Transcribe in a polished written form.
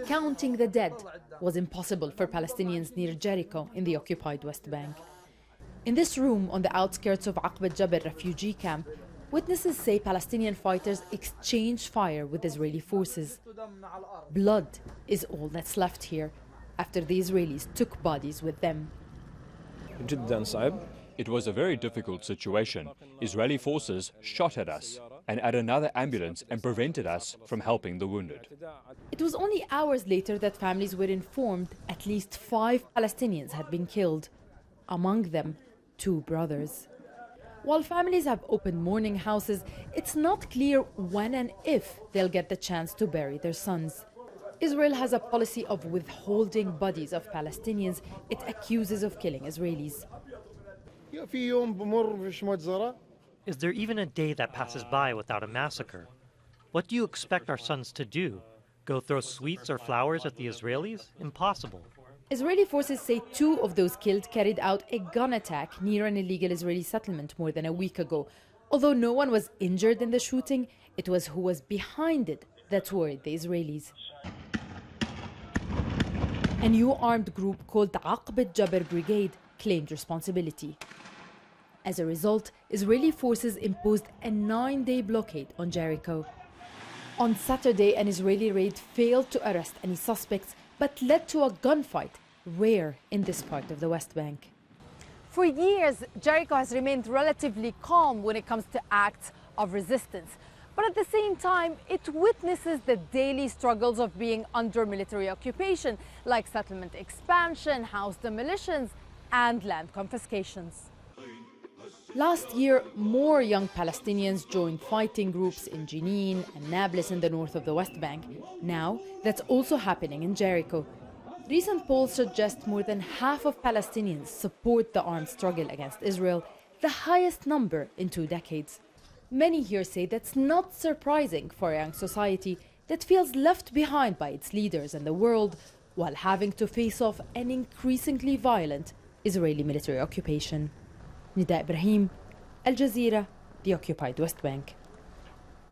Counting the dead was impossible for Palestinians near Jericho in the occupied West Bank. In this room on the outskirts of Aqabet Jabr refugee camp, witnesses say Palestinian fighters exchanged fire with Israeli forces. Blood is all that's left here after the Israelis took bodies with them. It was a very difficult situation. Israeli forces shot at us and at another ambulance and prevented us from helping the wounded. It was only hours later that families were informed at least 5 Palestinians had been killed, among them 2 brothers. While families have opened mourning houses, it's not clear when and if they'll get the chance to bury their sons. Israel has a policy of withholding bodies of Palestinians it accuses of killing Israelis. Is there even a day that passes by without a massacre? What do you expect our sons to do? Go throw sweets or flowers at the Israelis? Impossible. Israeli forces say 2 of those killed carried out a gun attack near an illegal Israeli settlement more than a week ago. Although no one was injured in the shooting, it was who was behind it that worried the Israelis. A new armed group called the Aqabet Jabr Brigade claimed responsibility. As a result, Israeli forces imposed a 9-day blockade on Jericho. On Saturday, an Israeli raid failed to arrest any suspects, but led to a gunfight, rare in this part of the West Bank. For years, Jericho has remained relatively calm when it comes to acts of resistance. But at the same time, it witnesses the daily struggles of being under military occupation, like settlement expansion, house demolitions, and land confiscations. Last year, more young Palestinians joined fighting groups in Jenin and Nablus in the north of the West Bank. Now, that's also happening in Jericho. Recent polls suggest more than half of Palestinians support the armed struggle against Israel, the highest number in 2 decades. Many here say that's not surprising for a young society that feels left behind by its leaders and the world, while having to face off an increasingly violent Israeli military occupation. Nida Ibrahim, Al Jazeera, the occupied West Bank.